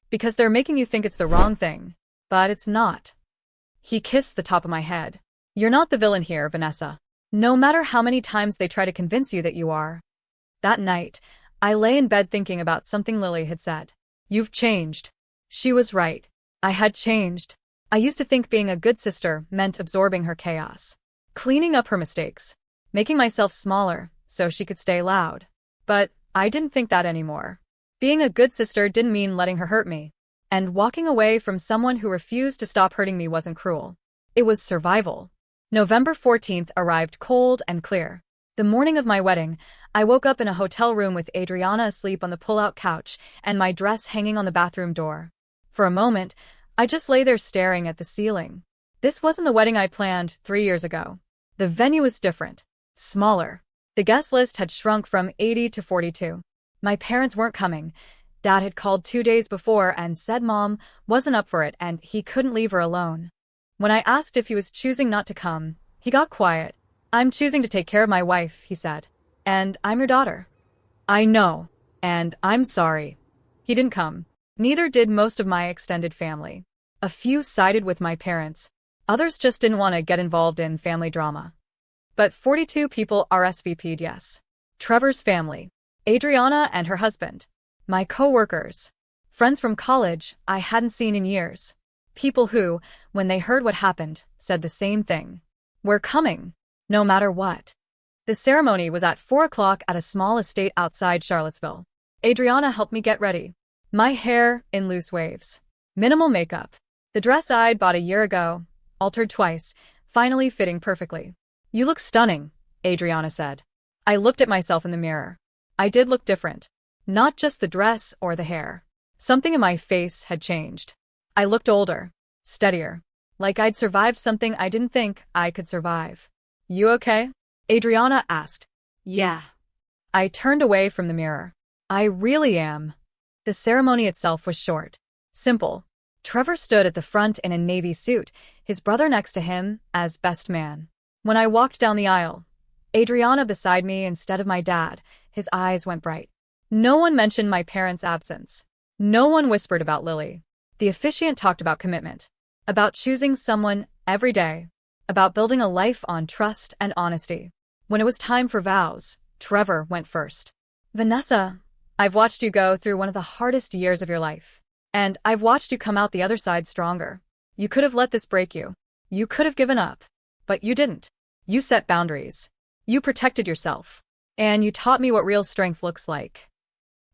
Because they're making you think it's the wrong thing. But it's not. He kissed the top of my head. You're not the villain here, Vanessa. No matter how many times they try to convince you that you are. That night, I lay in bed thinking about something Lily had said. You've changed. She was right. I had changed. I used to think being a good sister meant absorbing her chaos, cleaning up her mistakes, making myself smaller so she could stay loud. But I didn't think that anymore. Being a good sister didn't mean letting her hurt me. And walking away from someone who refused to stop hurting me wasn't cruel. It was survival. November 14th arrived cold and clear. The morning of my wedding, I woke up in a hotel room with Adriana asleep on the pull-out couch and my dress hanging on the bathroom door. For a moment, I just lay there staring at the ceiling. This wasn't the wedding I planned 3 years ago. The venue was different. Smaller. The guest list had shrunk from 80 to 42. My parents weren't coming. Dad had called 2 days before and said Mom wasn't up for it and he couldn't leave her alone. When I asked if he was choosing not to come, he got quiet. I'm choosing to take care of my wife, he said. And I'm your daughter. I know. And I'm sorry. He didn't come. Neither did most of my extended family. A few sided with my parents. Others just didn't want to get involved in family drama. But 42 people RSVP'd yes. Trevor's family. Adriana and her husband. My co-workers. Friends from college I hadn't seen in years. People who, when they heard what happened, said the same thing. We're coming. No matter what. The ceremony was at 4 o'clock at a small estate outside Charlottesville. Adriana helped me get ready. My hair in loose waves. Minimal makeup. The dress I'd bought a year ago, altered twice, finally fitting perfectly. You look stunning, Adriana said. I looked at myself in the mirror. I did look different. Not just the dress or the hair. Something in my face had changed. I looked older, steadier, like I'd survived something I didn't think I could survive. You okay? Adriana asked. Yeah. I turned away from the mirror. I really am. The ceremony itself was short. Simple. Trevor stood at the front in a navy suit, his brother next to him as best man. When I walked down the aisle, Adriana beside me instead of my dad, his eyes went bright. No one mentioned my parents' absence. No one whispered about Lily. The officiant talked about commitment, about choosing someone every day, about building a life on trust and honesty. When it was time for vows, Trevor went first. Vanessa, I've watched you go through one of the hardest years of your life. And I've watched you come out the other side stronger. You could have let this break you. You could have given up. But you didn't. You set boundaries. You protected yourself. And you taught me what real strength looks like.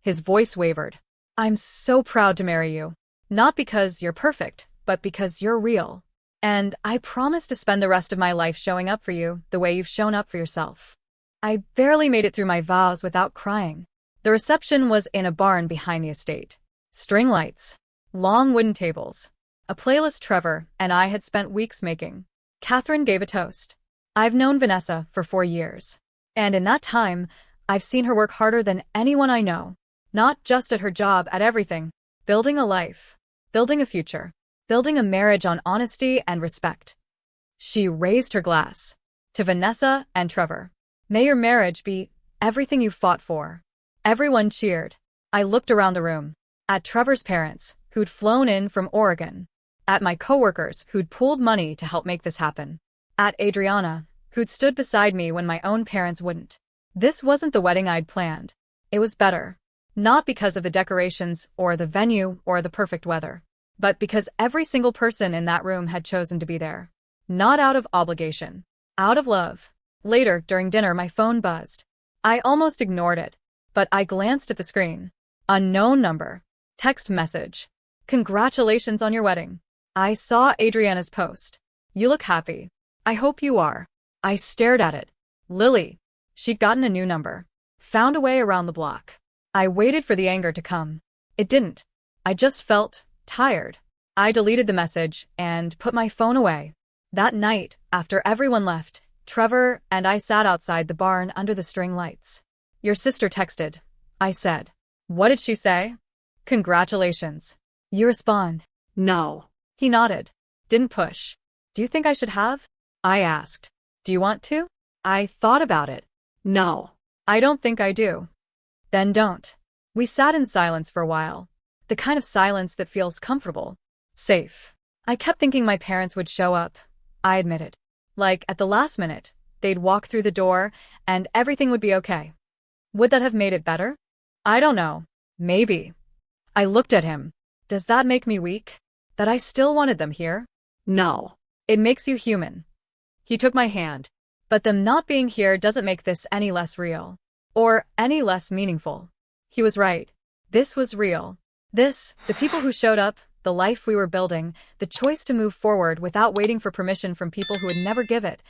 His voice wavered. I'm so proud to marry you. Not because you're perfect, but because you're real. And I promise to spend the rest of my life showing up for you the way you've shown up for yourself. I barely made it through my vows without crying. The reception was in a barn behind the estate. String lights. Long wooden tables. A playlist Trevor and I had spent weeks making. Catherine gave a toast. I've known Vanessa for 4 years. And in that time, I've seen her work harder than anyone I know. Not just at her job, at everything. Building a life. Building a future. Building a marriage on honesty and respect. She raised her glass. To Vanessa and Trevor. May your marriage be everything you fought for. Everyone cheered. I looked around the room. At Trevor's parents, who'd flown in from Oregon. At my coworkers, who'd pooled money to help make this happen. At Adriana, who'd stood beside me when my own parents wouldn't. This wasn't the wedding I'd planned. It was better. Not because of the decorations or the venue or the perfect weather, but because every single person in that room had chosen to be there. Not out of obligation. Out of love. Later, during dinner, my phone buzzed. I almost ignored it, but I glanced at the screen. Unknown number. Text message. Congratulations on your wedding. I saw Adriana's post. You look happy. I hope you are. I stared at it. Lily. She'd gotten a new number. Found a way around the block. I waited for the anger to come. It didn't. I just felt tired. I deleted the message and put my phone away. That night, after everyone left, Trevor and I sat outside the barn under the string lights. Your sister texted, I said. What did she say? Congratulations. You respond. No. He nodded. Didn't push. Do you think I should have? I asked. Do you want to? I thought about it. No. I don't think I do. Then don't. We sat in silence for a while. The kind of silence that feels comfortable. Safe. I kept thinking my parents would show up. I admitted. Like, at the last minute, they'd walk through the door and everything would be okay. Would that have made it better? I don't know. Maybe. I looked at him. Does that make me weak? That I still wanted them here? No. It makes you human. He took my hand. But them not being here doesn't make this any less real. Or any less meaningful. He was right. This was real. The people who showed up, the life we were building, the choice to move forward without waiting for permission from people who would never give it.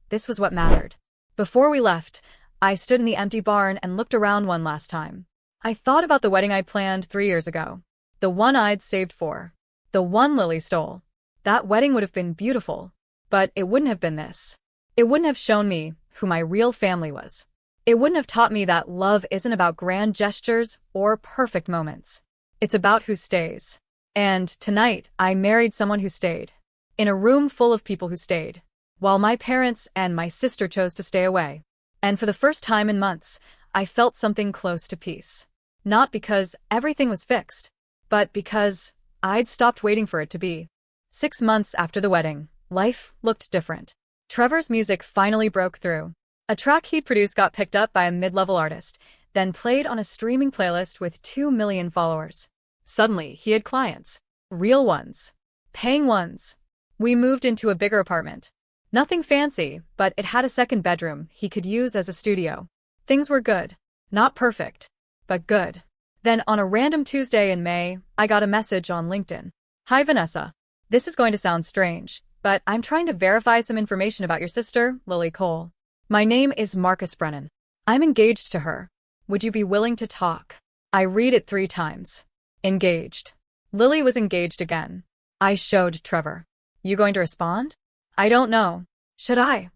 This was what mattered. Before we left, I stood in the empty barn and looked around one last time. I thought about the wedding I'd planned 3 years ago. The one I'd saved for. The one Lily stole. That wedding would have been beautiful. But it wouldn't have been this. It wouldn't have shown me who my real family was. It wouldn't have taught me that love isn't about grand gestures or perfect moments. It's about who stays. And tonight, I married someone who stayed. In a room full of people who stayed. While my parents and my sister chose to stay away. And for the first time in months, I felt something close to peace. Not because everything was fixed, but because I'd stopped waiting for it to be. 6 months after the wedding, life looked different. Trevor's music finally broke through. A track he'd produced got picked up by a mid-level artist, then played on a streaming playlist with 2 million followers. Suddenly, he had clients. Real ones. Paying ones. We moved into a bigger apartment. Nothing fancy, but it had a second bedroom he could use as a studio. Things were good. Not perfect, but good. Then on a random Tuesday in May, I got a message on LinkedIn. Hi Vanessa. This is going to sound strange, but I'm trying to verify some information about your sister, Lily Cole. My name is Marcus Brennan. I'm engaged to her. Would you be willing to talk? I read it 3 times. Engaged. Lily was engaged again. I showed Trevor. You going to respond? I don't know. Should I?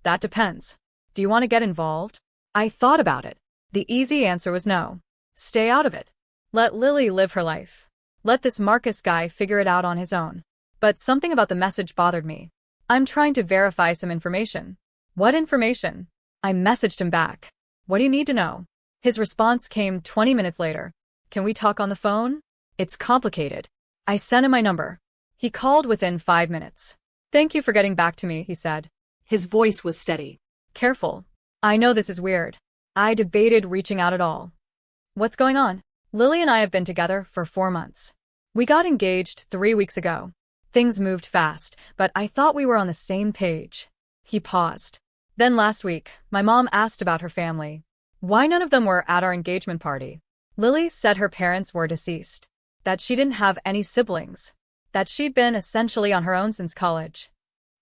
That depends. Do you want to get involved? I thought about it. The easy answer was no. Stay out of it. Let Lily live her life. Let this Marcus guy figure it out on his own. But something about the message bothered me. I'm trying to verify some information. What information? I messaged him back. What do you need to know? His response came 20 minutes later. Can we talk on the phone? It's complicated. I sent him my number. He called within 5 minutes. Thank you for getting back to me, he said. His voice was steady. Careful. I know this is weird. I debated reaching out at all. What's going on? Lily and I have been together for 4 months. We got engaged 3 weeks ago. Things moved fast, but I thought we were on the same page. He paused. Then last week, my mom asked about her family. Why none of them were at our engagement party. Lily said her parents were deceased. That she didn't have any siblings. That she'd been essentially on her own since college.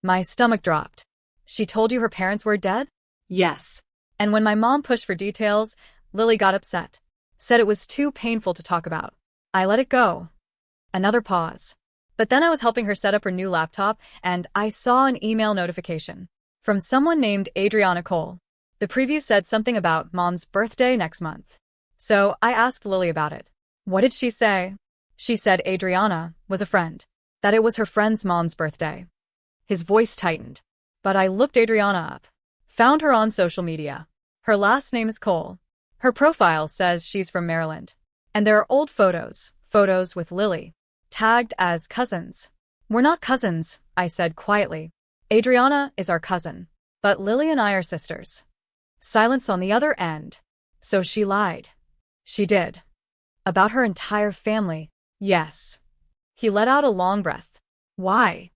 My stomach dropped. She told you her parents were dead? Yes. And when my mom pushed for details, Lily got upset. Said it was too painful to talk about. I let it go. Another pause. But then I was helping her set up her new laptop, and I saw an email notification. From someone named Adriana Cole. The preview said something about Mom's birthday next month. So I asked Lily about it. What did she say? She said Adriana was a friend. That it was her friend's mom's birthday. His voice tightened. But I looked Adriana up. Found her on social media. Her last name is Cole. Her profile says she's from Maryland. And there are old photos with Lily. Tagged as cousins. We're not cousins, I said quietly. Adriana is our cousin. But Lily and I are sisters. Silence on the other end. So she lied. She did. About her entire family. Yes. He let out a long breath. Why?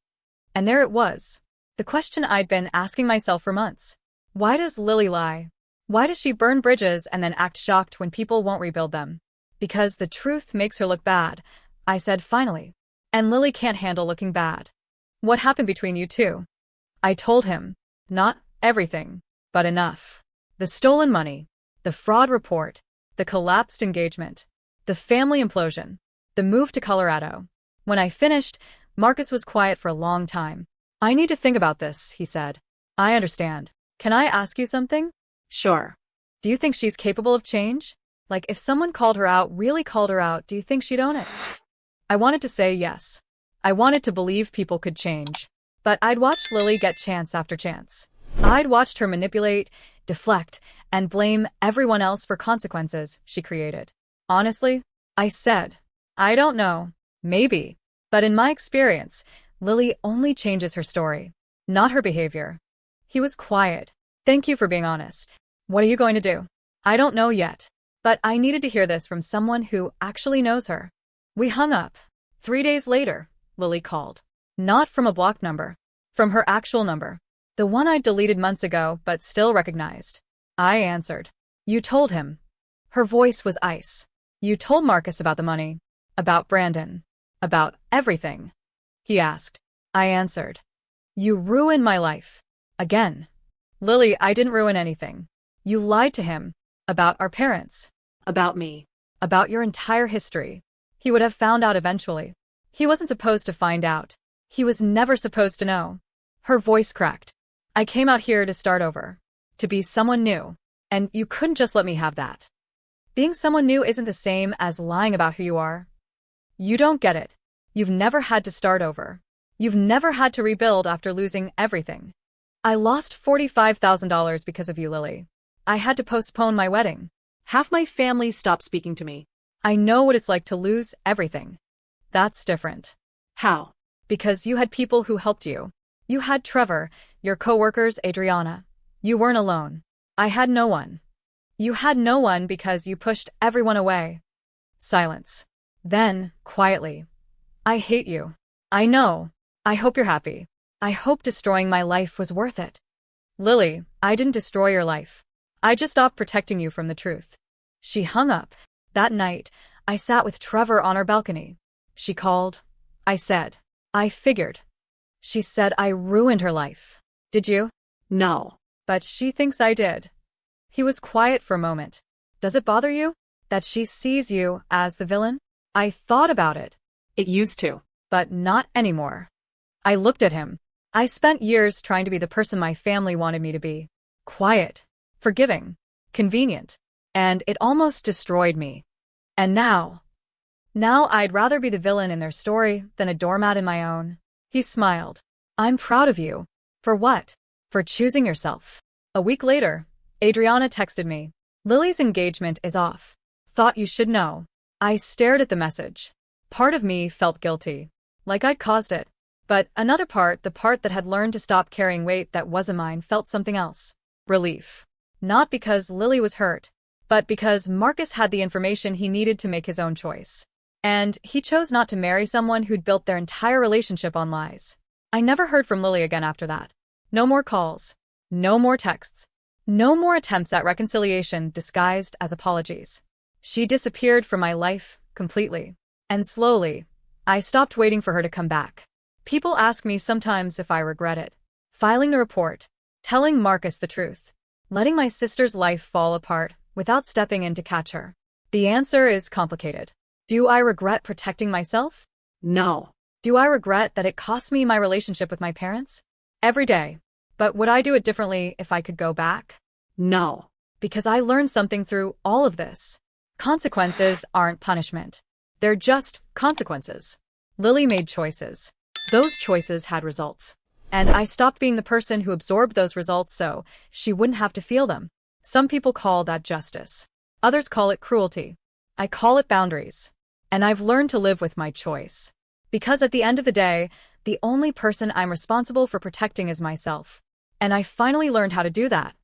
And there it was. The question I'd been asking myself for months. Why does Lily lie? Why does she burn bridges and then act shocked when people won't rebuild them? Because the truth makes her look bad, I said finally. And Lily can't handle looking bad. What happened between you two? I told him. Not everything, but enough. The stolen money, the fraud report, the collapsed engagement, the family implosion, the move to Colorado. When I finished, Marcus was quiet for a long time. I need to think about this, he said. I understand. Can I ask you something? Sure. Do you think she's capable of change? Like if someone called her out, really called her out, do you think she'd own it? I wanted to say yes. I wanted to believe people could change. But I'd watched Lily get chance after chance. I'd watched her manipulate, deflect, and blame everyone else for consequences she created. Honestly, I said, I don't know. Maybe. But in my experience, Lily only changes her story, not her behavior. He was quiet. Thank you for being honest. What are you going to do? I don't know yet. But I needed to hear this from someone who actually knows her. We hung up. 3 days later, Lily called. Not from a blocked number. From her actual number. The one I'd deleted months ago but still recognized. I answered. You told him. Her voice was ice. You told Marcus about the money. About Brandon. About everything. He asked. I answered. You ruined my life. Again. Lily, I didn't ruin anything. You lied to him. About our parents. About me. About your entire history. He would have found out eventually. He wasn't supposed to find out. He was never supposed to know. Her voice cracked. I came out here to start over. To be someone new. And you couldn't just let me have that. Being someone new isn't the same as lying about who you are. You don't get it. You've never had to start over. You've never had to rebuild after losing everything. I lost $45,000 because of you, Lily. I had to postpone my wedding. Half my family stopped speaking to me. I know what it's like to lose everything. That's different. How? Because you had people who helped you. You had Trevor, your coworkers, Adriana. You weren't alone. I had no one. You had no one because you pushed everyone away. Silence. Then, quietly. I hate you. I know. I hope you're happy. I hope destroying my life was worth it. Lily, I didn't destroy your life. I just stopped protecting you from the truth. She hung up. That night, I sat with Trevor on our balcony. She called. I said. I figured. She said I ruined her life. Did you? No. But she thinks I did. He was quiet for a moment. Does it bother you that she sees you as the villain? I thought about it. It used to. But not anymore. I looked at him. I spent years trying to be the person my family wanted me to be. Quiet, forgiving, convenient, and it almost destroyed me. And now I'd rather be the villain in their story than a doormat in my own. He smiled. I'm proud of you. For what? For choosing yourself. A week later, Adriana texted me. Lily's engagement is off. Thought you should know. I stared at the message. Part of me felt guilty, like I'd caused it. But another part, the part that had learned to stop carrying weight that wasn't mine, felt something else. Relief. Not because Lily was hurt, but because Marcus had the information he needed to make his own choice. And he chose not to marry someone who'd built their entire relationship on lies. I never heard from Lily again after that. No more calls. No more texts. No more attempts at reconciliation disguised as apologies. She disappeared from my life completely. And slowly, I stopped waiting for her to come back. People ask me sometimes if I regret it. Filing the report. Telling Marcus the truth. Letting my sister's life fall apart without stepping in to catch her. The answer is complicated. Do I regret protecting myself? No. Do I regret that it cost me my relationship with my parents? Every day. But would I do it differently if I could go back? No. Because I learned something through all of this. Consequences aren't punishment. They're just consequences. Lily made choices. Those choices had results. And I stopped being the person who absorbed those results so she wouldn't have to feel them. Some people call that justice. Others call it cruelty. I call it boundaries. And I've learned to live with my choice. Because at the end of the day, the only person I'm responsible for protecting is myself. And I finally learned how to do that.